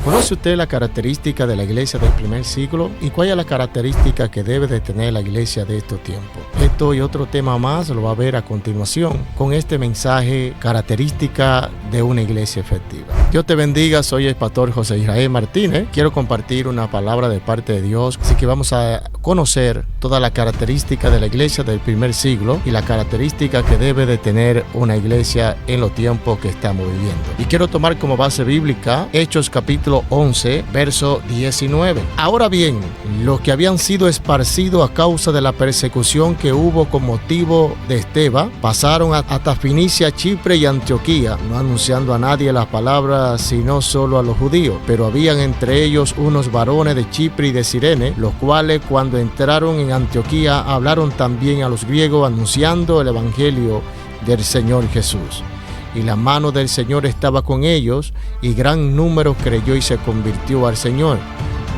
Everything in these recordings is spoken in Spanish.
¿Conoce usted la característica de la iglesia del primer siglo? ¿Y cuál es la característica que debe de tener la iglesia de estos tiempos? Esto y otro tema más lo va a ver a continuación con este mensaje, característica de una iglesia efectiva. Dios te bendiga, soy el pastor José Israel Martínez. Quiero compartir una palabra de parte de Dios, así que vamos a conocer toda la característica de la iglesia del primer siglo y la característica que debe de tener una iglesia en los tiempos que estamos viviendo. Y quiero tomar como base bíblica Hechos capítulo 11, verso 19. Ahora bien, los que habían sido esparcidos a causa de la persecución que hubo con motivo de Esteban, pasaron hasta Fenicia, Chipre y Antioquía, no anunciando a nadie las palabras, sino solo a los judíos. Pero habían entre ellos unos varones de Chipre y de Cirene, los cuales cuando entraron en Antioquía hablaron también a los griegos, anunciando el evangelio del Señor Jesús. Y la mano del Señor estaba con ellos, y gran número creyó y se convirtió al Señor.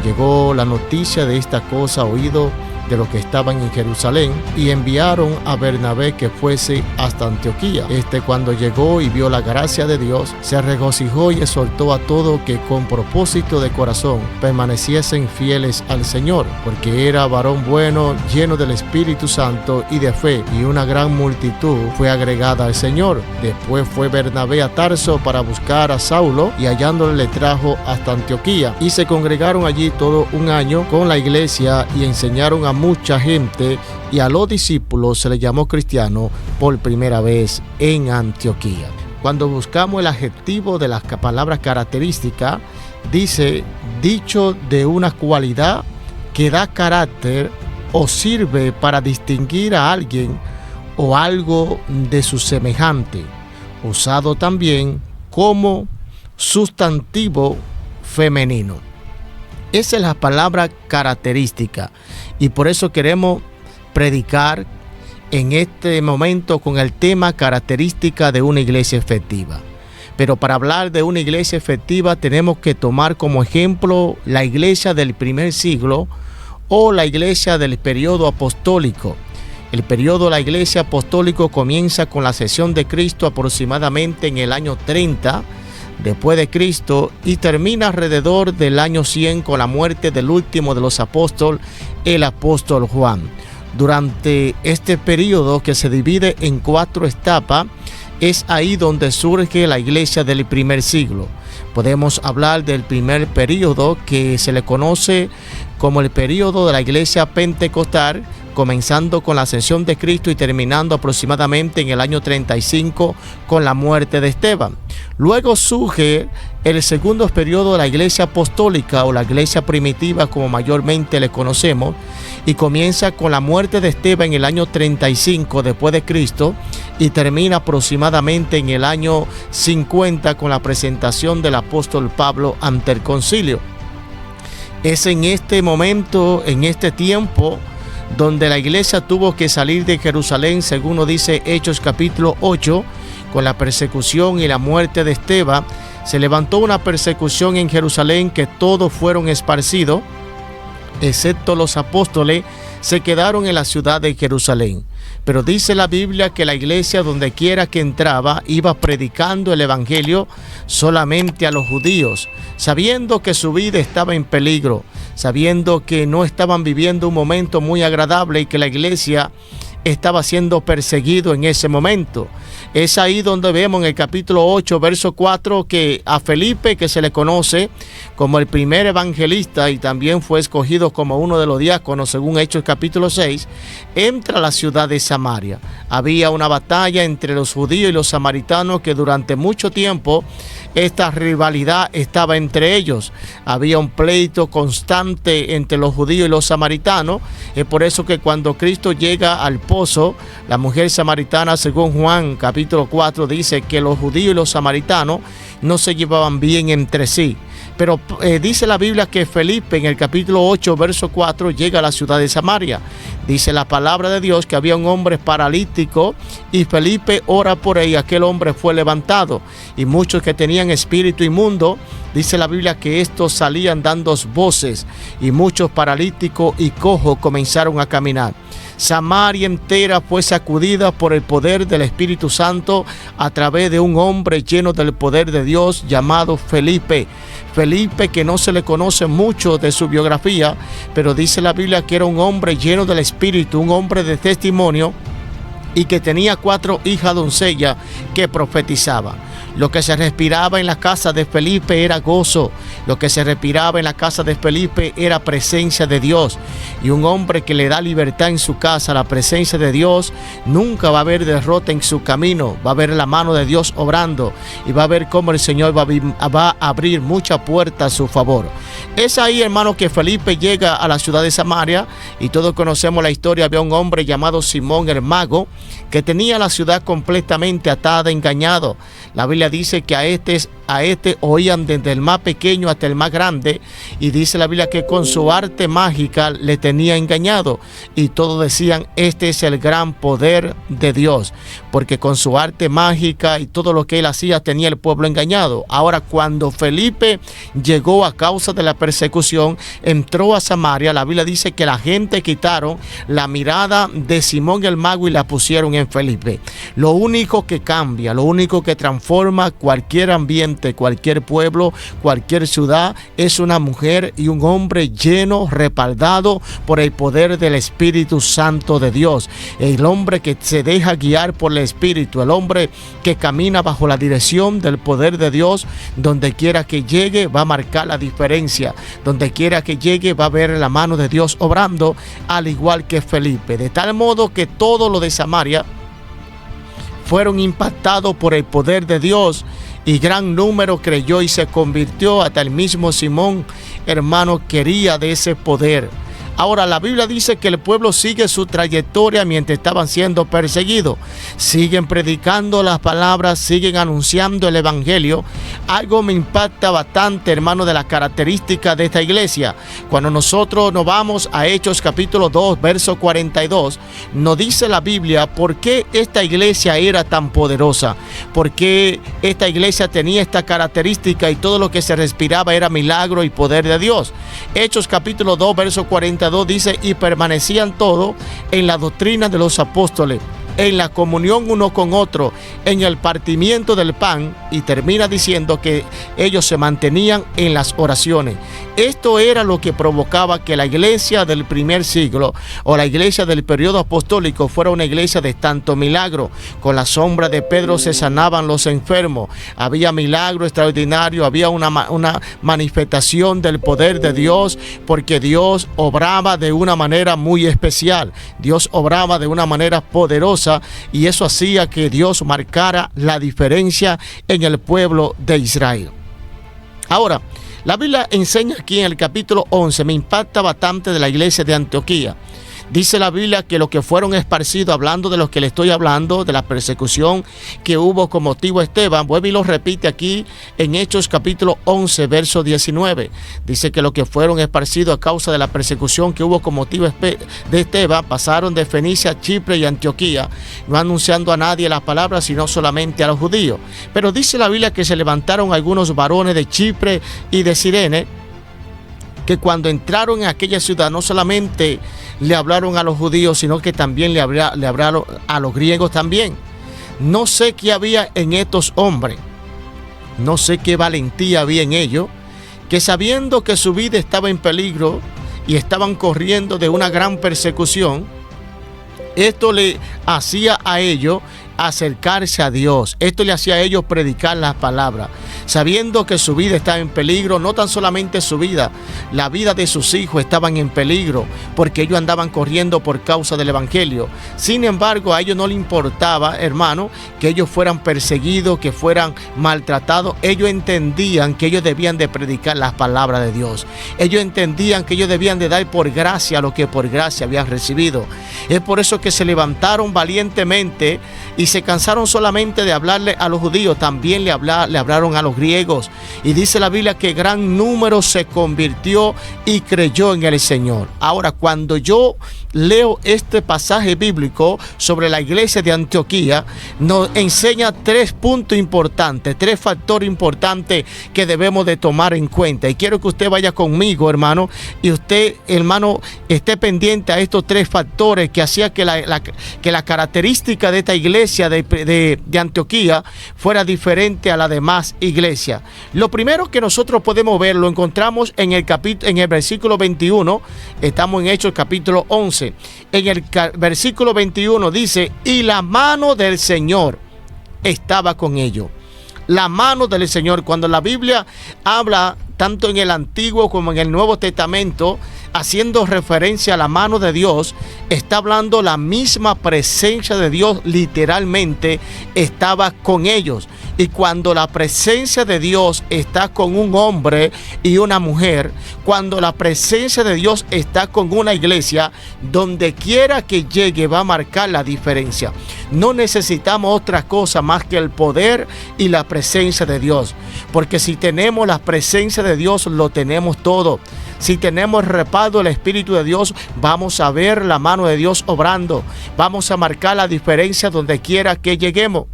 Llegó la noticia de esta cosa a oído de los que estaban en Jerusalén, y enviaron a Bernabé que fuese hasta Antioquía. Cuando llegó y vio la gracia de Dios, se regocijó y exhortó a todos que con propósito de corazón permaneciesen fieles al Señor, porque era varón bueno, lleno del Espíritu Santo y de fe, y una gran multitud fue agregada al Señor. Después fue Bernabé a Tarso para buscar a Saulo, y hallándole le trajo hasta Antioquía, y se congregaron allí todo un año con la iglesia y enseñaron a mucha gente, y a los discípulos se les llamó cristianos por primera vez en Antioquía. Cuando buscamos el adjetivo de las palabras características, dice dicho de una cualidad que da carácter o sirve para distinguir a alguien o algo de su semejante, usado también como sustantivo femenino. Esa es la palabra característica, y por eso queremos predicar en este momento con el tema característica de una iglesia efectiva. Pero para hablar de una iglesia efectiva tenemos que tomar como ejemplo la iglesia del primer siglo o la iglesia del periodo apostólico. El periodo de la iglesia apostólica comienza con la ascensión de Cristo aproximadamente en el año 30 después de Cristo, y termina alrededor del año 100 con la muerte del último de los apóstoles, el apóstol Juan. Durante este periodo, que se divide en 4 etapas, es ahí donde surge la iglesia del primer siglo. Podemos hablar del primer periodo, que se le conoce como el periodo de la iglesia pentecostal, comenzando con la ascensión de Cristo y terminando aproximadamente en el año 35 con la muerte de Esteban. Luego surge el segundo periodo de la iglesia apostólica o la iglesia primitiva, como mayormente le conocemos, y comienza con la muerte de Esteban en el año 35 después de Cristo y termina aproximadamente en el año 50 con la presentación del apóstol Pablo ante el concilio. Es en este momento, en este tiempo, donde la iglesia tuvo que salir de Jerusalén, según nos dice Hechos capítulo 8, con la persecución y la muerte de Esteban. Se levantó una persecución en Jerusalén que todos fueron esparcidos, excepto los apóstoles, se quedaron en la ciudad de Jerusalén. Pero dice la Biblia que la iglesia, donde quiera que entraba, iba predicando el evangelio solamente a los judíos, sabiendo que su vida estaba en peligro, sabiendo que no estaban viviendo un momento muy agradable y que la iglesia estaba siendo perseguido en ese momento. Es ahí donde vemos en el capítulo 8, verso 4, que a Felipe, que se le conoce como el primer evangelista y también fue escogido como uno de los diáconos, según Hechos capítulo 6, entra a la ciudad de Samaria. Había una batalla entre los judíos y los samaritanos que durante mucho tiempo esta rivalidad estaba entre ellos. Había un pleito constante entre los judíos y los samaritanos. Es por eso que cuando Cristo llega al pozo, la mujer samaritana, según Juan capítulo 4, dice que los judíos y los samaritanos no se llevaban bien entre sí. Pero dice la Biblia que Felipe en el capítulo 8, verso 4, llega a la ciudad de Samaria. Dice la palabra de Dios que había un hombre paralítico y Felipe ora por él y aquel hombre fue levantado. Y muchos que tenían espíritu inmundo dice la Biblia que estos salían dando voces y muchos paralíticos y cojos comenzaron a caminar. Samaria entera fue sacudida por el poder del Espíritu Santo a través de un hombre lleno del poder de Dios llamado Felipe. Felipe, que no se le conoce mucho de su biografía, pero dice la Biblia que era un hombre lleno del Espíritu, un hombre de testimonio, y que tenía 4 hijas doncellas que profetizaban. Lo que se respiraba en la casa de Felipe era gozo. Lo que se respiraba en la casa de Felipe era presencia de Dios. Y un hombre que le da libertad en su casa, la presencia de Dios, nunca va a haber derrota en su camino. Va a ver la mano de Dios obrando y va a ver cómo el Señor va a abrir muchas puertas a su favor. Es ahí, hermano, que Felipe llega a la ciudad de Samaria, y todos conocemos la historia. Había un hombre llamado Simón el mago que tenía la ciudad completamente atada, engañado. La Biblia dice que a este oían desde el más pequeño hasta el más grande, y dice la Biblia que con su arte mágica le tenía engañado, y todos decían: este es el gran poder de Dios, porque con su arte mágica y todo lo que él hacía tenía el pueblo engañado. Ahora, cuando Felipe llegó a causa de la persecución, entró a Samaria, la Biblia dice que la gente quitaron la mirada de Simón el mago y la pusieron en Felipe. Lo único que cambia, lo único que transforma cualquier ambiente, cualquier pueblo, cualquier ciudad, es una mujer y un hombre lleno, respaldado por el poder del Espíritu Santo de Dios. El hombre que se deja guiar por el Espíritu, el hombre que camina bajo la dirección del poder de Dios, donde quiera que llegue va a marcar la diferencia. Donde quiera que llegue va a ver la mano de Dios obrando, al igual que Felipe. De tal modo que todo lo de Samaria fueron impactados por el poder de Dios, y gran número creyó y se convirtió. Hasta el mismo Simón, hermano, quería de ese poder. Ahora, la Biblia dice que el pueblo sigue su trayectoria mientras estaban siendo perseguidos. Siguen predicando las palabras, siguen anunciando el evangelio. Algo me impacta bastante, hermano, de la característica de esta iglesia. Cuando nosotros nos vamos a Hechos capítulo 2, verso 42, nos dice la Biblia por qué esta iglesia era tan poderosa, por qué esta iglesia tenía esta característica, y todo lo que se respiraba era milagro y poder de Dios. Hechos capítulo 2, verso 42 dice: y permanecían todos en la doctrina de los apóstoles, en la comunión uno con otro, en el partimiento del pan, y termina diciendo que ellos se mantenían en las oraciones. Esto era lo que provocaba que la iglesia del primer siglo, o la iglesia del periodo apostólico, fuera una iglesia de tanto milagro. Con la sombra de Pedro se sanaban los enfermos, había milagro extraordinario, había una manifestación del poder de Dios, porque Dios obraba de una manera muy especial, Dios obraba de una manera poderosa, y eso hacía que Dios marcara la diferencia en el pueblo de Israel. Ahora, la Biblia enseña aquí en el capítulo 11, me impacta bastante, de la iglesia de Antioquía. Dice la Biblia que los que fueron esparcidos, hablando de los que le estoy hablando, de la persecución que hubo con motivo de Esteban, vuelve y lo repite aquí en Hechos capítulo 11, verso 19. Dice que los que fueron esparcidos a causa de la persecución que hubo con motivo de Esteban, pasaron de Fenicia, Chipre y Antioquía, no anunciando a nadie las palabras, sino solamente a los judíos. Pero dice la Biblia que se levantaron algunos varones de Chipre y de Cirene, que cuando entraron en aquella ciudad no solamente le hablaron a los judíos, sino que también le hablaron a los griegos también. No sé qué había en estos hombres, no sé qué valentía había en ellos, que sabiendo que su vida estaba en peligro y estaban corriendo de una gran persecución, esto le hacía a ellos acercarse a Dios. Esto le hacía a ellos predicar las palabras, sabiendo que su vida estaba en peligro. No tan solamente su vida, la vida de sus hijos estaban en peligro, porque ellos andaban corriendo por causa del evangelio. Sin embargo, a ellos no les importaba, hermano, que ellos fueran perseguidos, que fueran maltratados. Ellos entendían que ellos debían de predicar las palabras de Dios. Ellos entendían que ellos debían de dar por gracia lo que por gracia habían recibido. Es por eso que se levantaron valientemente y se cansaron solamente de hablarle a los judíos, también le hablaron a los griegos. griegos. Y dice la Biblia que gran número se convirtió y creyó en el Señor. Ahora, cuando yo leo este pasaje bíblico sobre la iglesia de Antioquía, nos enseña 3 puntos importantes, 3 factores importantes que debemos de tomar en cuenta. Y quiero que usted vaya conmigo, hermano, y usted, hermano, esté pendiente a estos 3 factores que hacía que la característica de esta iglesia de Antioquía fuera diferente a la demás iglesia. Lo primero que nosotros podemos ver, lo encontramos en el versículo 21, estamos en Hechos capítulo 11. En el versículo 21 dice: y la mano del Señor estaba con ellos. La mano del Señor, cuando la Biblia habla tanto en el Antiguo como en el Nuevo Testamento, haciendo referencia a la mano de Dios, está hablando la misma presencia de Dios, literalmente estaba con ellos. Y cuando la presencia de Dios está con un hombre y una mujer, cuando la presencia de Dios está con una iglesia, donde quiera que llegue va a marcar la diferencia. No necesitamos otra cosa más que el poder y la presencia de Dios, porque si tenemos la presencia de Dios, lo tenemos todo. Si tenemos el respaldo del Espíritu de Dios, vamos a ver la mano de Dios obrando. Vamos a marcar la diferencia donde quiera que lleguemos.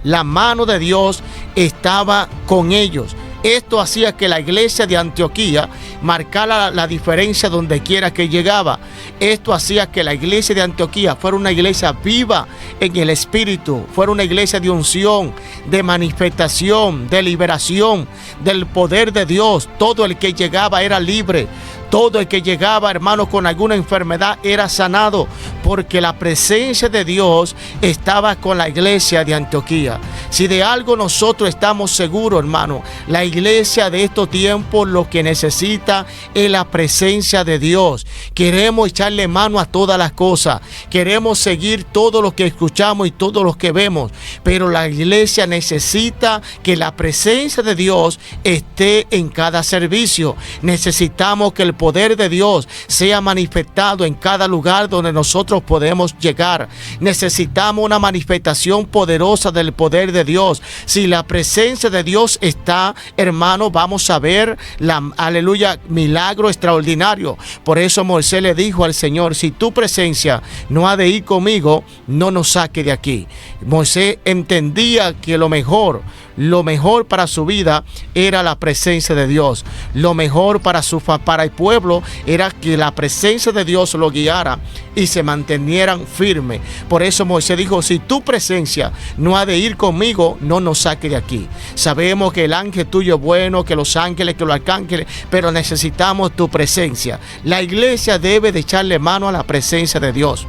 La mano de Dios estaba con ellos. Esto hacía que la iglesia de Antioquía marcara la diferencia donde quiera que llegaba. Esto hacía que la iglesia de Antioquía fuera una iglesia viva en el Espíritu, fuera una iglesia de unción, de manifestación, de liberación, del poder de Dios. Todo el que llegaba era libre. Todo el que llegaba, hermano, con alguna enfermedad era sanado, porque la presencia de Dios estaba con la iglesia de Antioquía. Si de algo nosotros estamos seguros, hermano, la iglesia de estos tiempos lo que necesita es la presencia de Dios. Queremos echarle mano a todas las cosas, queremos seguir todo lo que escuchamos y todo lo que vemos, pero la iglesia necesita que la presencia de Dios esté en cada servicio. Necesitamos que el poder de Dios sea manifestado en cada lugar donde nosotros podemos llegar. Necesitamos una manifestación poderosa del poder de Dios. Si la presencia de Dios está, hermano, vamos a ver aleluya, milagro extraordinario. Por eso Moisés le dijo al Señor: si tu presencia no ha de ir conmigo, no nos saque de aquí. Moisés entendía que lo mejor para su vida era la presencia de Dios. Lo mejor para el pueblo era que la presencia de Dios lo guiara y se mantenieran firmes. Por eso Moisés dijo: si tu presencia no ha de ir conmigo, no nos saque de aquí. Sabemos que el ángel tuyo es bueno, que los ángeles, que los arcángeles, pero necesitamos tu presencia. La iglesia debe de echarle mano a la presencia de Dios.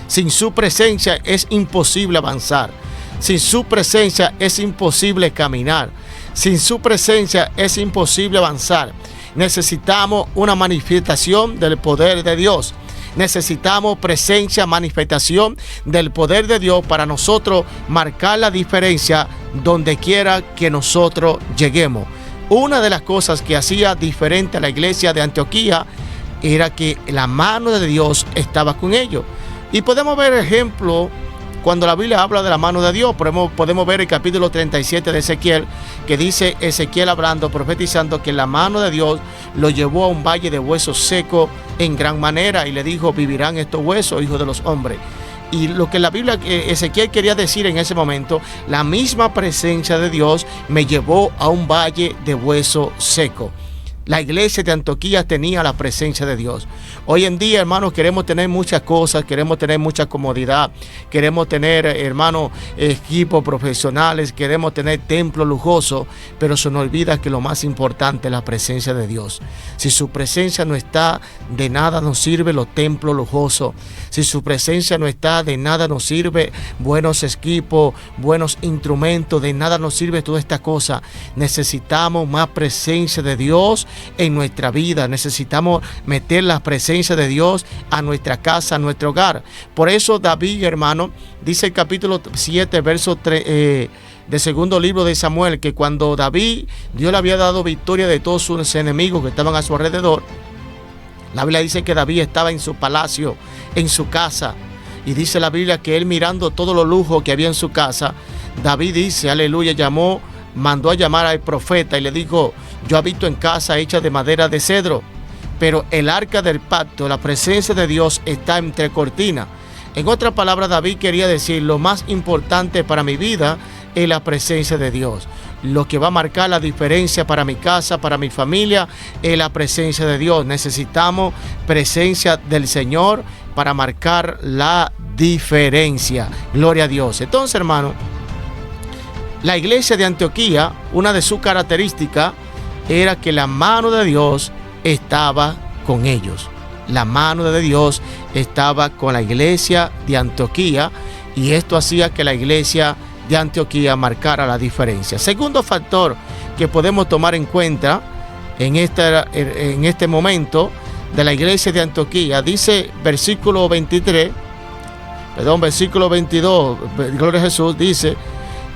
Sin su presencia es imposible avanzar. Sin su presencia es imposible caminar. Sin su presencia es imposible avanzar. Necesitamos una manifestación del poder de Dios. Necesitamos presencia, manifestación del poder de Dios para nosotros marcar la diferencia donde quiera que nosotros lleguemos. Una de las cosas que hacía diferente a la iglesia de Antioquía era que la mano de Dios estaba con ellos. Y podemos ver ejemplo cuando la Biblia habla de la mano de Dios. Podemos ver el capítulo 37 de Ezequiel, que dice Ezequiel hablando, profetizando, que la mano de Dios lo llevó a un valle de huesos secos en gran manera y le dijo: vivirán estos huesos, hijos de los hombres. Y lo que la Biblia, Ezequiel quería decir en ese momento, la misma presencia de Dios me llevó a un valle de huesos secos. La iglesia de Antioquía tenía la presencia de Dios. Hoy en día, hermanos, queremos tener muchas cosas, queremos tener mucha comodidad, queremos tener, hermanos, equipos profesionales, queremos tener templos lujosos, pero se nos olvida que lo más importante es la presencia de Dios. Si su presencia no está, de nada nos sirve los templos lujosos. Si su presencia no está, de nada nos sirve buenos equipos, buenos instrumentos, de nada nos sirve toda esta cosa. Necesitamos más presencia de Dios en nuestra vida. Necesitamos meter la presencia de Dios a nuestra casa, a nuestro hogar. Por eso David, hermano, dice el capítulo 7, verso 3 del segundo libro de Samuel, que cuando David, Dios le había dado victoria de todos sus enemigos que estaban a su alrededor, la Biblia dice que David estaba en su palacio, en su casa, y dice la Biblia que él, mirando todo lo lujo que había en su casa, David dice, aleluya, llamó mandó a llamar al profeta y le dijo: yo habito en casa hecha de madera de cedro, pero el arca del pacto, la presencia de Dios, está entre cortinas. En otras palabras, David quería decir: lo más importante para mi vida es la presencia de Dios. Lo que va a marcar la diferencia para mi casa, para mi familia, es la presencia de Dios. Necesitamos presencia del Señor para marcar la diferencia. Gloria a Dios. Entonces, hermano, la iglesia de Antioquía, una de sus características era que la mano de Dios estaba con ellos. La mano de Dios estaba con la iglesia de Antioquía, y esto hacía que la iglesia de Antioquía marcara la diferencia. Segundo factor que podemos tomar en cuenta en este momento de la iglesia de Antioquía, dice versículo 22, gloria a Jesús, dice: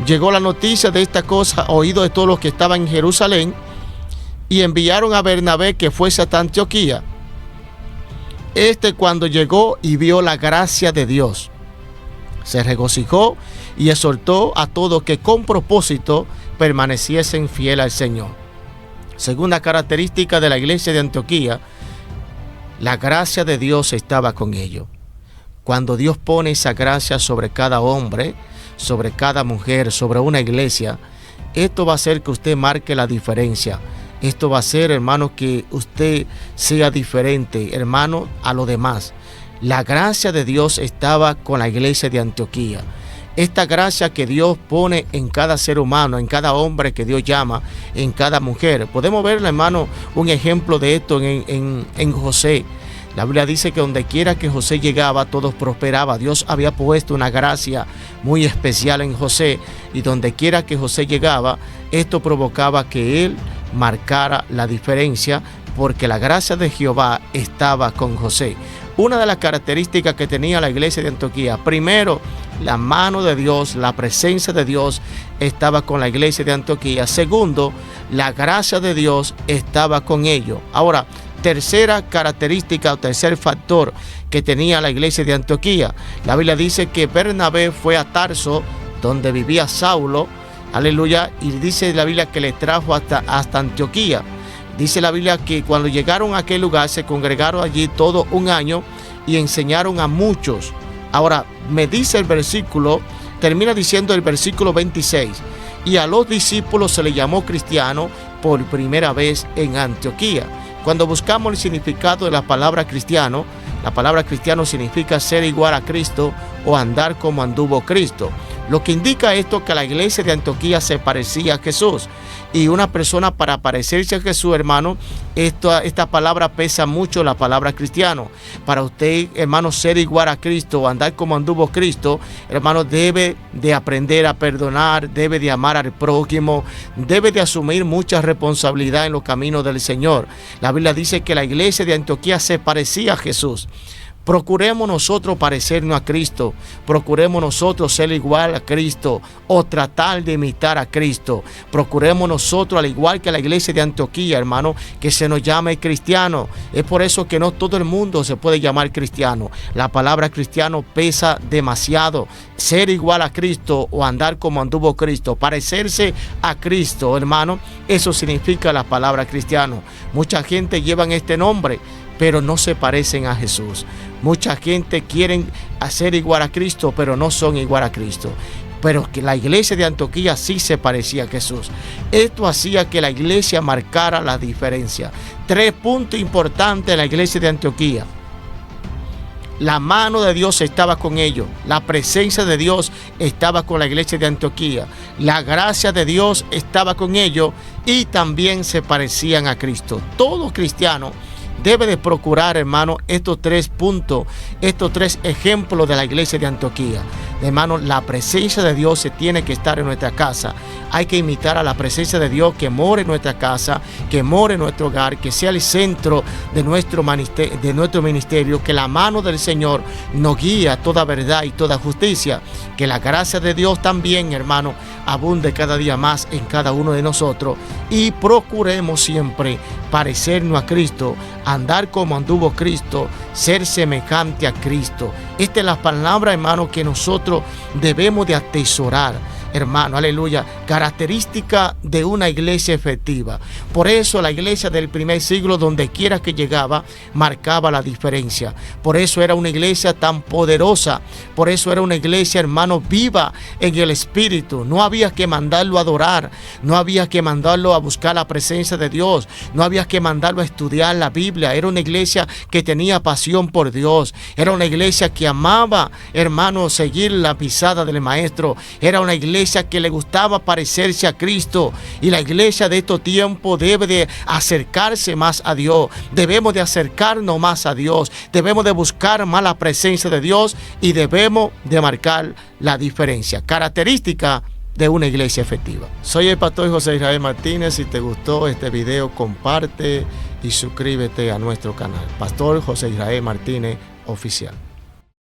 llegó la noticia de esta cosa, oído de todos los que estaban en Jerusalén, y enviaron a Bernabé que fuese hasta Antioquía. Cuando llegó y vio la gracia de Dios, se regocijó y exhortó a todos que con propósito permaneciesen fieles al Señor. Segunda característica de la iglesia de Antioquía: la gracia de Dios estaba con ellos. Cuando Dios pone esa gracia sobre cada hombre, sobre cada mujer, sobre una iglesia, esto va a hacer que usted marque la diferencia. Esto va a hacer, hermano, que usted sea diferente, hermano, a los demás. La gracia de Dios estaba con la iglesia de Antioquía. Esta gracia que Dios pone en cada ser humano, en cada hombre que Dios llama, en cada mujer. Podemos ver, hermano, un ejemplo de esto en José. La Biblia dice que donde quiera que José llegaba, todo prosperaba. Dios había puesto una gracia muy especial en José, y donde quiera que José llegaba, esto provocaba que él marcara la diferencia, porque la gracia de Jehová estaba con José. Una de las características que tenía la iglesia de Antioquía: primero, la mano de Dios, la presencia de Dios estaba con la iglesia de Antioquía. Segundo, la gracia de Dios estaba con ellos. Ahora, tercera característica o tercer factor que tenía la iglesia de Antioquía: la Biblia dice que Bernabé fue a Tarso, donde vivía Saulo, aleluya, y dice la Biblia que le trajo hasta Antioquía. Dice la Biblia que cuando llegaron a aquel lugar se congregaron allí todo un año y enseñaron a muchos. Ahora, me dice el versículo, termina diciendo el versículo 26: y a los discípulos se les llamó cristianos por primera vez en Antioquía. Cuando buscamos el significado de la palabra cristiano significa ser igual a Cristo o andar como anduvo Cristo. Lo que indica esto que la iglesia de Antioquía se parecía a Jesús. Y una persona, para parecerse a Jesús, hermano, esta palabra pesa mucho, la palabra cristiano. Para usted, hermano, ser igual a Cristo o andar como anduvo Cristo, hermano, debe de aprender a perdonar, debe de amar al prójimo, debe de asumir mucha responsabilidad en los caminos del Señor. La Biblia dice que la iglesia de Antioquía se parecía a Jesús. Procuremos nosotros parecernos a Cristo, procuremos nosotros ser igual a Cristo o tratar de imitar a Cristo. Procuremos nosotros, al igual que la iglesia de Antioquía, hermano, que se nos llame cristiano. Es por eso que no todo el mundo se puede llamar cristiano. La palabra cristiano pesa demasiado. Ser igual a Cristo o andar como anduvo Cristo, parecerse a Cristo, hermano, eso significa la palabra cristiano. Mucha gente lleva este nombre, pero no se parecen a Jesús. Mucha gente quieren hacer igual a Cristo, pero no son igual a Cristo. Pero que la iglesia de Antioquía sí se parecía a Jesús. Esto hacía que la iglesia marcara la diferencia. 3 puntos importantes en la iglesia de Antioquía: la mano de Dios estaba con ellos, la presencia de Dios estaba con la iglesia de Antioquía, la gracia de Dios estaba con ellos, y también se parecían a Cristo. Todo cristiano debe de procurar, hermano, estos 3 puntos, estos 3 ejemplos de la iglesia de Antioquía. Hermano, la presencia de Dios se tiene que estar en nuestra casa. Hay que imitar a la presencia de Dios que mora en nuestra casa, que mora en nuestro hogar, que sea el centro de nuestro ministerio, que la mano del Señor nos guíe a toda verdad y toda justicia. Que la gracia de Dios también, hermano, abunde cada día más en cada uno de nosotros, y procuremos siempre parecernos a Cristo, andar como anduvo Cristo, ser semejante a Cristo. Esta es la palabra, hermano, que nosotros debemos de atesorar. hermano, aleluya, característica de una iglesia efectiva. Por eso la iglesia del primer siglo, donde quiera que llegaba, marcaba la diferencia. Por eso era una iglesia tan poderosa. Por eso era una iglesia, hermano, viva en el Espíritu. No había que mandarlo a adorar. No había que mandarlo a buscar la presencia de Dios. No había que mandarlo a estudiar la Biblia. Era una iglesia que tenía pasión por Dios. Era una iglesia que amaba, hermano, seguir la pisada del Maestro. Era una iglesia que le gustaba parecerse a Cristo. Y la iglesia de estos tiempos debe de acercarse más a Dios. Debemos de acercarnos más a Dios. Debemos de buscar más la presencia de Dios y debemos de marcar la diferencia. Característica de una iglesia efectiva. Soy el pastor José Israel Martínez. Si te gustó este video, comparte y suscríbete a nuestro canal. Pastor José Israel Martínez Oficial.